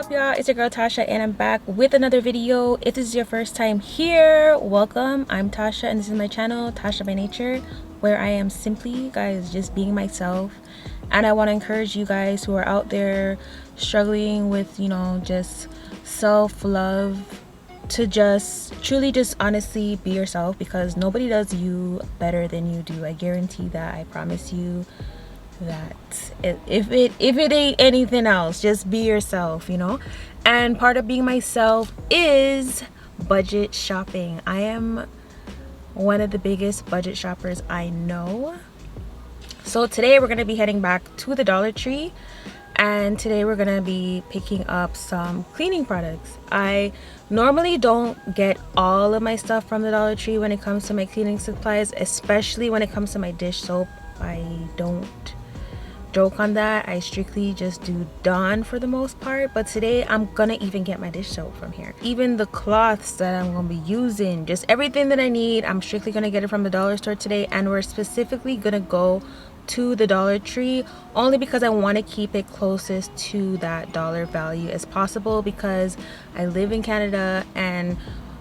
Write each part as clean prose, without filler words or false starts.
up, y'all? It's your girl Tasha, and I'm back with another video. If this is your first time here, welcome. I'm Tasha, and this is my channel, Tashabynature, where I am simply, guys, just being myself. And I want to encourage you guys who are out there struggling with, you know, just self-love, to just truly just honestly be yourself, because nobody does you better than you do. I guarantee that. I promise you that. If it ain't anything else, just be yourself, you know. And part of being myself is budget shopping. I am one of the biggest budget shoppers I know. So today we're going to be heading back to the Dollar Tree, and today we're going to be picking up some cleaning products. I normally don't get all of my stuff from the Dollar Tree when it comes to my cleaning supplies, especially when it comes to my dish soap. I don't joke on that. I strictly just do Dawn for the most part, but today I'm gonna even get my dish soap from here. Even the cloths that I'm gonna be using, just everything that I need, I'm strictly gonna get it from the dollar store today. And we're specifically gonna go to the Dollar Tree only because I want to keep it closest to that dollar value as possible, because I live in Canada and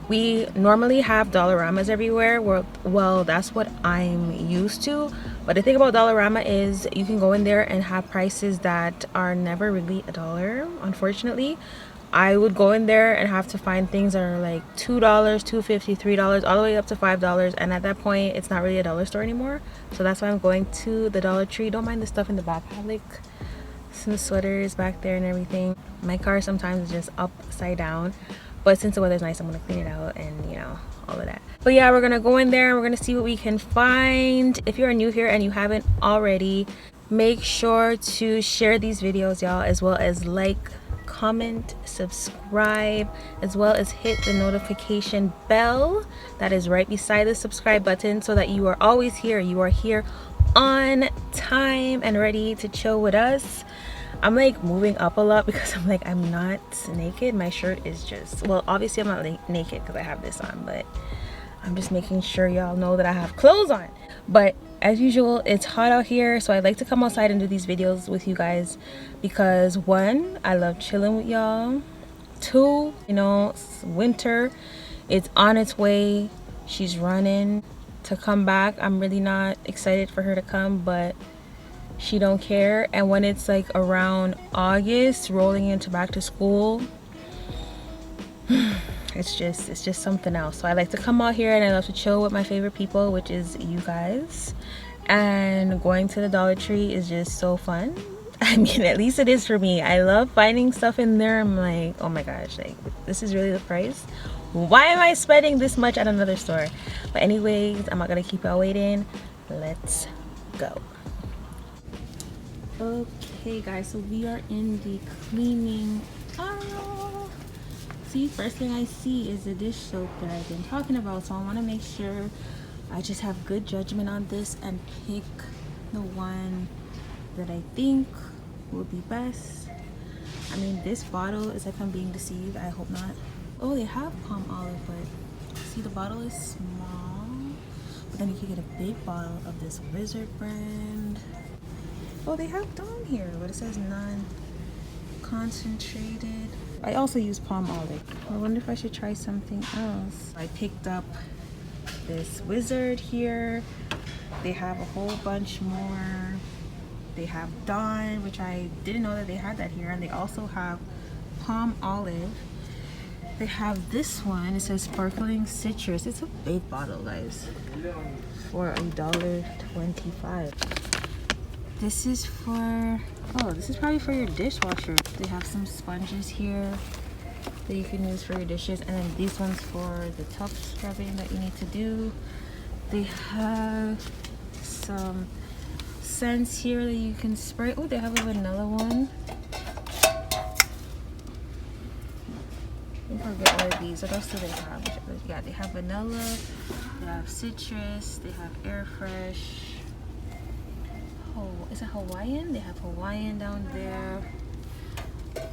we normally have Dollarama's everywhere. Well, that's what I'm used to. But the thing about Dollarama is you can go in there and have prices that are never really $1, unfortunately. I would go in there and have to find things that are like $2, $2.50, $3, all the way up to $5. And at that point, it's not really a dollar store anymore. So that's why I'm going to the Dollar Tree. Don't mind the stuff in the back. I have like some sweaters back there and everything. My car sometimes is just upside down. But since the weather's nice, I'm gonna clean it out and, you know, all of that. But yeah, we're gonna go in there and we're gonna see what we can find. If you're new here and you haven't already, make sure to share these videos, y'all, as well as like, comment, subscribe, as well as hit the notification bell that is right beside the subscribe button, so that you are always here. You are here on time and ready to chill with us. I'm like moving up a lot because I'm like, I'm not naked. My shirt is just, well, obviously I'm not naked because I have this on, but I'm just making sure y'all know that I have clothes on. But as usual, it's hot out here, so I like to come outside and do these videos with you guys because, one, I love chilling with y'all. Two, you know, it's winter, it's on its way. She's running to come back. I'm really not excited for her to come, but she don't care. And when it's like around August, rolling into back to school, it's just something else. So I like to come out here and I love to chill with my favorite people, which is you guys. And going to the Dollar Tree is just so fun. I mean, at least it is for me. I love finding stuff in there. I'm like, oh my gosh, like, this is really the price. Why am I spending this much at another store? But anyways, I'm not gonna keep y'all waiting. Let's go. Okay guys, so we are in the cleaning aisle. See, first thing I see is the dish soap that I've been talking about, so I want to make sure I just have good judgment on this and pick the one that I think will be best. I mean, this bottle is like I'm being deceived. I hope not. Oh, they have palm olive, but see, the bottle is small, but then you can get a big bottle of this Wizard brand. Oh, they have Dawn here, but it says non-concentrated. I also use palm olive. I wonder if I should try something else. I picked up this Wizard here. They have a whole bunch more. They have Dawn, which I didn't know that they had that here. And they also have palm olive. They have this one. It says sparkling citrus. It's a big bottle, guys, for $1.25. This is for, oh, this is probably for your dishwasher. They have some sponges here that you can use for your dishes, and then these ones for the tub scrubbing that you need to do. They have some scents here that you can spray. Oh, they have a vanilla one. I think I'll get one of these. What else do they have? Yeah, they have vanilla, they have citrus, they have air fresh. Oh, is it Hawaiian? They have Hawaiian down there,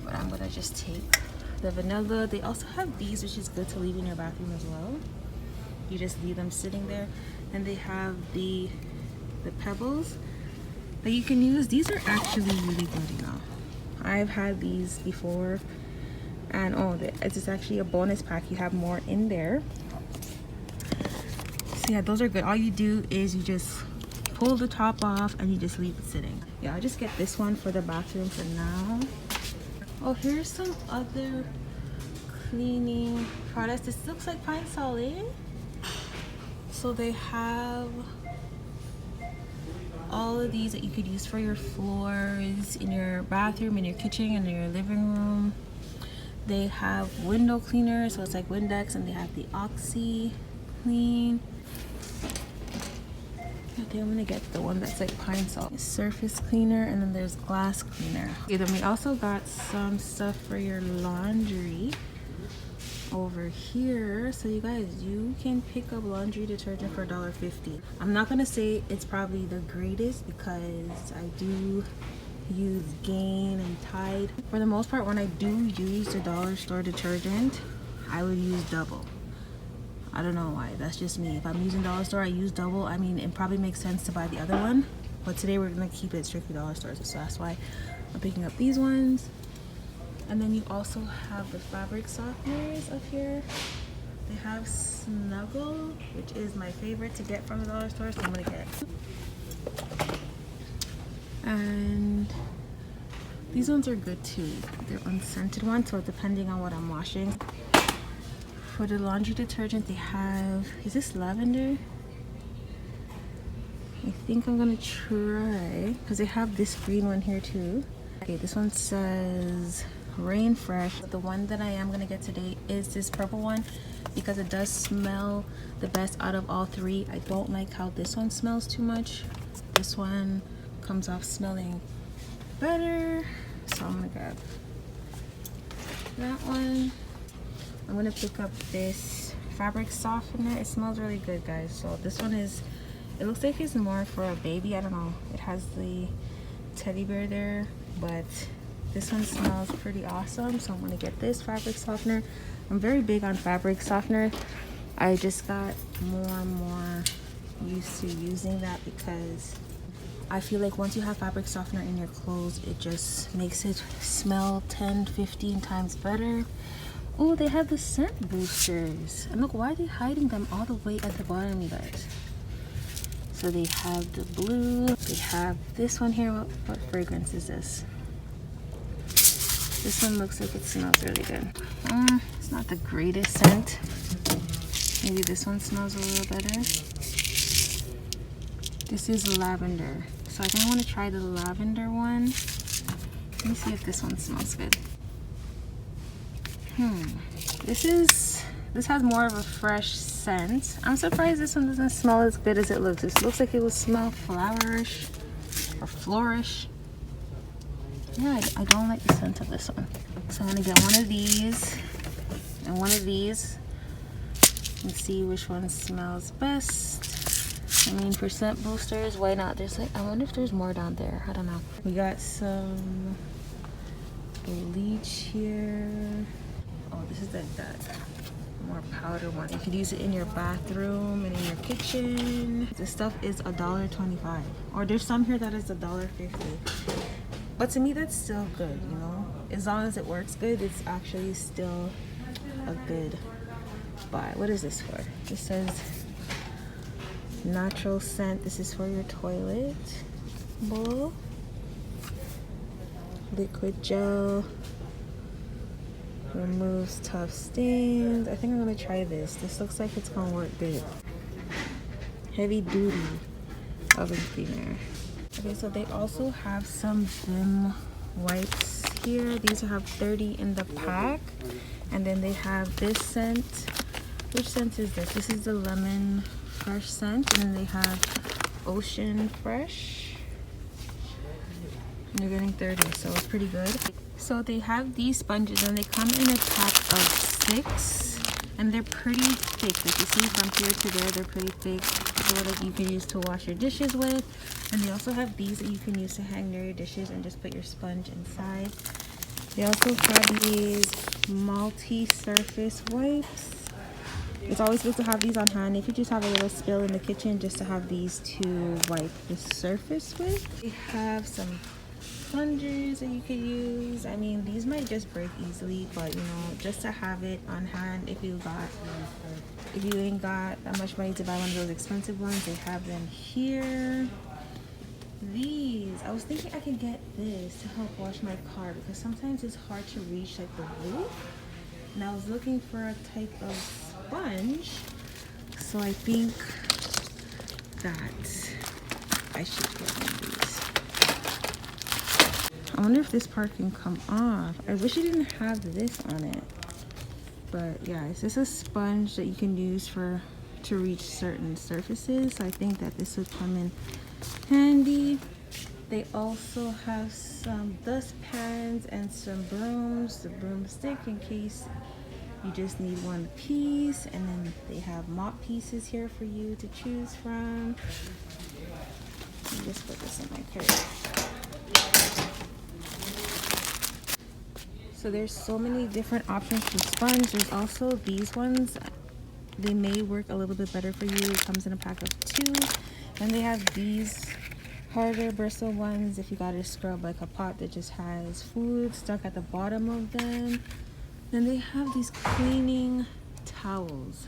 but I'm gonna just take the vanilla. They also have these, which is good to leave in your bathroom as well. You just leave them sitting there. And they have the pebbles that you can use. These are actually really good, you know. I've had these before And oh, this is actually a bonus pack. You have more in there. So yeah, those are good. All you do is you just pull the top off and you just leave it sitting. Yeah, I'll just get this one for the bathroom for now. Oh, here's some other cleaning products. This looks like Pine Sol, eh? So they have all of these that you could use for your floors, in your bathroom, in your kitchen, in your living room. They have window cleaners, so it's like Windex, and they have the Oxy Clean. I think I'm gonna get the one that's like Pine Sol. Surface cleaner, and then there's glass cleaner. Okay, then we also got some stuff for your laundry over here. So you guys, you can pick up laundry detergent for $1.50. I'm not gonna say it's probably the greatest because I do use Gain and Tide. For the most part, when I do use the dollar store detergent, I would use double. I don't know why, that's just me. If I'm using dollar store, I use double. I mean, it probably makes sense to buy the other one, but today we're gonna keep it strictly dollar stores, so that's why I'm picking up these ones. And then you also have the fabric softeners up here. They have Snuggle, which is my favorite to get from the dollar store, so I'm gonna get it. And these ones are good too. They're unscented ones, so depending on what I'm washing. For the laundry detergent, they have, is this lavender? I think I'm gonna try, because they have this green one here too. Okay, this one says Rain Fresh. The one that I am gonna get today is this purple one because it does smell the best out of all three. I don't like how this one smells too much. This one comes off smelling better, so I'm gonna grab that one. I'm gonna pick up this fabric softener. It smells really good, guys. So this one is, it looks like it's more for a baby. I don't know, it has the teddy bear there, but this one smells pretty awesome, so I'm gonna get this fabric softener. I'm very big on fabric softener. I just got more and more used to using that because I feel like once you have fabric softener in your clothes, it just makes it smell 10-15 times better. Oh, they have the scent boosters. And look, why are they hiding them all the way at the bottom, you guys? So they have the blue. They have this one here. What fragrance is this? This one looks like it smells really good. It's not the greatest scent. Maybe this one smells a little better. This is lavender. So I think I want to try the lavender one. Let me see if this one smells good. This has more of a fresh scent. I'm surprised this one doesn't smell as good as it looks. This looks like it would smell flowerish or flourish. Yeah, I don't like the scent of this one. So I'm gonna get one of these and one of these and see which one smells best. I mean, for scent boosters, why not? There's like, I wonder if there's more down there. I don't know. We got some bleach here. Oh, this is like that more powder one. You could use it in your bathroom and in your kitchen. This stuff is $1.25, or there's some here that is $1.50. But to me, that's still good, you know. As long as it works good, it's actually still a good buy. What is this for? It says natural scent. This is for your toilet bowl. Liquid gel. Removes tough stains. I think I'm gonna try this. This looks like it's gonna work good. Heavy duty oven cleaner. Okay, so they also have some Vim wipes here. These have 30 in the pack. And then they have this scent. Which scent is this? This is the lemon fresh scent. And then they have ocean fresh. And you're getting 30, so it's pretty good. So they have these sponges and they come in a pack of 6, and they're pretty thick. Like you see from here to there, they're pretty thick. So that you can use to wash your dishes with. And they also have these that you can use to hang near your dishes and just put your sponge inside. They also have these multi-surface wipes. It's always good to have these on hand if you just have a little spill in the kitchen, just to have these to wipe the surface with. They have some plungers that you could use. I mean, these might just break easily, but you know, just to have it on hand if you ain't got that much money to buy one of those expensive ones, they have them here. These, I was thinking I could get this to help wash my car because sometimes it's hard to reach like the roof, and I was looking for a type of sponge, so I think that I should get one of these. I wonder if this part can come off. I wish it didn't have this on it, but yeah, it's just a sponge that you can use to reach certain surfaces, so I think that this would come in handy. They also have some dustpans and some brooms, the broomstick in case you just need one piece, and then they have mop pieces here for you to choose from. Let me just put this in my purse. So there's so many different options for sponge. There's also these ones. They may work a little bit better for you. It comes in a pack of 2. And they have these harder bristle ones if you gotta scrub like a pot that just has food stuck at the bottom of them. Then they have these cleaning towels.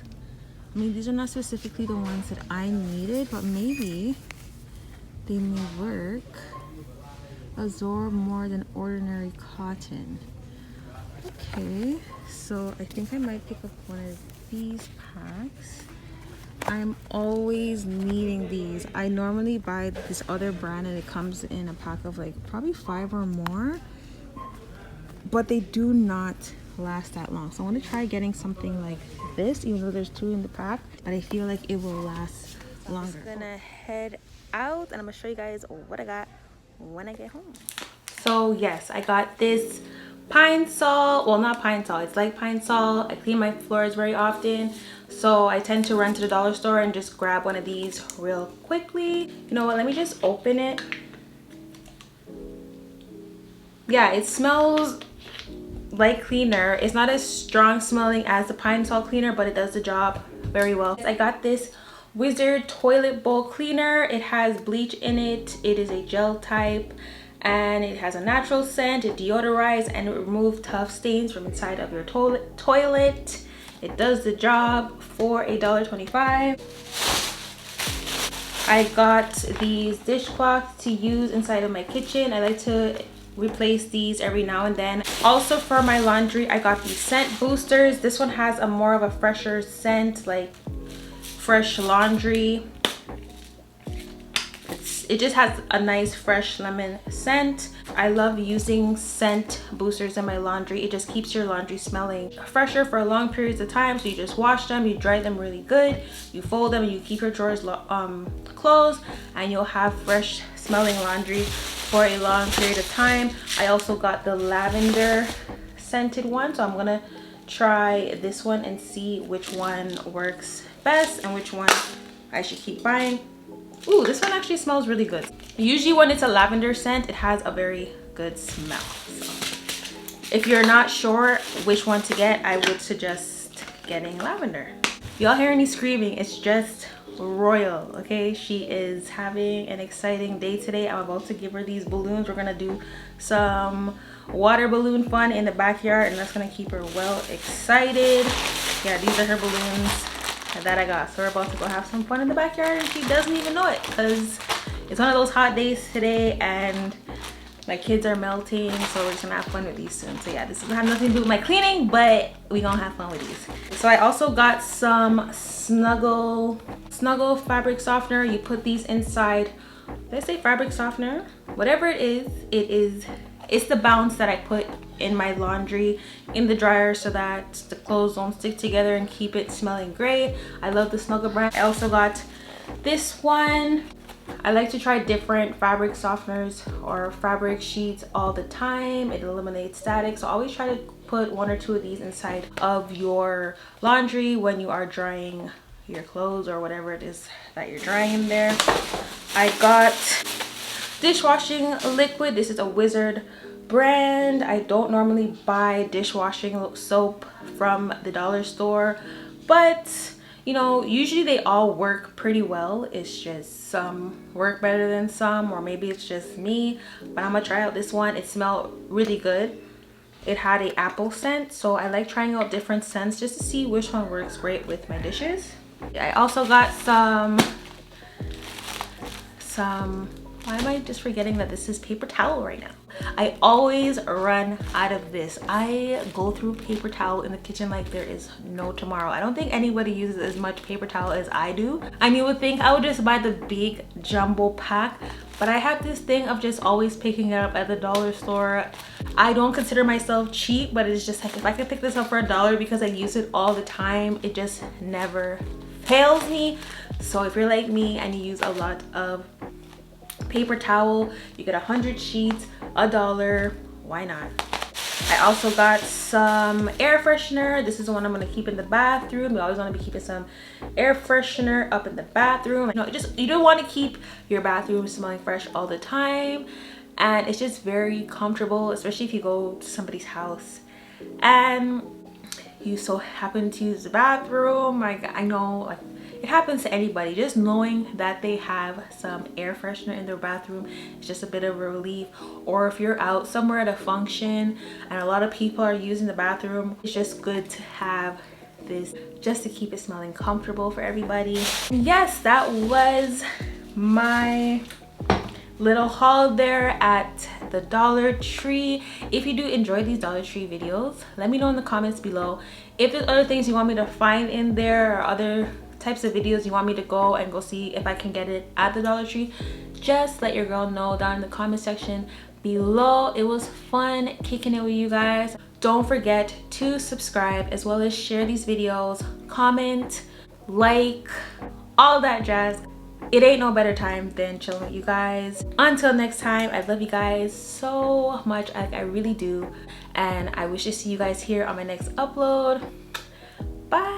I mean, these are not specifically the ones that I needed, but maybe they may work. Absorb more than ordinary cotton. Okay, so I think I might pick up one of these packs. I'm always needing these. I normally buy this other brand and it comes in a pack of like probably 5 or more, but they do not last that long. So I want to try getting something like this, even though there's 2 in the pack, but I feel like it will last longer. I'm just gonna head out and I'm gonna show you guys what I got when I get home. So yes, I got this pine sol, well, not pine sol, it's like pine sol. I clean my floors very often, so I tend to run to the dollar store and just grab one of these real quickly. You know what, let me just open it. Yeah, it smells like cleaner. It's not as strong smelling as the pine sol cleaner, but it does the job very well. I got this Wizard toilet bowl cleaner. It has bleach in it. It is a gel type, and it has a natural scent. It deodorizes and it removes tough stains from inside of your toilet. It does the job for $1.25. I got these dishcloths to use inside of my kitchen. I like to replace these every now and then. Also for my laundry, I got these scent boosters. This one has a more of a fresher scent, like fresh laundry. It just has a nice fresh lemon scent. I love using scent boosters in my laundry. It just keeps your laundry smelling fresher for long periods of time. So you just wash them, you dry them really good, you fold them, and you keep your drawers closed, and you'll have fresh smelling laundry for a long period of time. I also got the lavender scented one, so I'm gonna try this one and see which one works best and which one I should keep buying. Ooh, this one actually smells really good. Usually when it's a lavender scent, it has a very good smell. So if you're not sure which one to get, I would suggest getting lavender. Y'all hear any screaming? It's just Royal, okay? She is having an exciting day today. I'm about to give her these balloons. We're gonna do some water balloon fun in the backyard, and that's gonna keep her well excited. Yeah, these are her balloons that I got. So we're about to go have some fun in the backyard, and she doesn't even know it because it's one of those hot days today and my kids are melting, so we're just gonna have fun with these soon. So yeah, this doesn't have nothing to do with my cleaning, but we gonna have fun with these. So I also got some Snuggle fabric softener. You put these inside, did I say fabric softener? Whatever it is, it's the bounce that I put in my laundry in the dryer so that the clothes don't stick together and keep it smelling great. I love the Snuggle brand. I also got this one. I like to try different fabric softeners or fabric sheets all the time. It eliminates static, so always try to put 1 or 2 of these inside of your laundry when you are drying your clothes or whatever it is that you're drying in there. I got dishwashing liquid. This is a Wizard brand. I don't normally buy dishwashing soap from the dollar store, but You know, usually they all work pretty well. It's just some work better than some, or maybe it's just me. But I'm gonna try out this one. It smelled really good. It had a apple scent, so I like trying out different scents just to see which one works great with my dishes. I also got some why am I just forgetting that this is paper towel right now? I always run out of this. I go through paper towel in the kitchen like there is no tomorrow. I don't think anybody uses as much paper towel as I do. And you would think I would just buy the big jumbo pack, but I have this thing of just always picking it up at the dollar store. I don't consider myself cheap, but it's just like if I could pick this up for $1 because I use it all the time, it just never fails me. So if you're like me and you use a lot of paper towel, you get 100 sheets, $1. Why not? I also got some air freshener. This is the one I'm going to keep in the bathroom. You always want to be keeping some air freshener up in the bathroom. You know, you don't want to keep your bathroom smelling fresh all the time, and it's just very comfortable, especially if you go to somebody's house and you so happen to use the bathroom. Like, I know, like, it happens to anybody. Just knowing that they have some air freshener in their bathroom is just a bit of a relief. Or if you're out somewhere at a function and a lot of people are using the bathroom, it's just good to have this just to keep it smelling comfortable for everybody. Yes, that was my little haul there at the Dollar Tree. If you do enjoy these Dollar Tree videos, let me know in the comments below if there's other things you want me to find in there, or other types of videos you want me to go see if I can get it at the Dollar Tree. Just let your girl know down in the comment section below. It was fun kicking it with you guys. Don't forget to subscribe as well as share these videos, comment, like, all that jazz. It ain't no better time than chilling with you guys. Until next time, I love you guys so much. Like, I really do. And I wish to see you guys here on my next upload. Bye.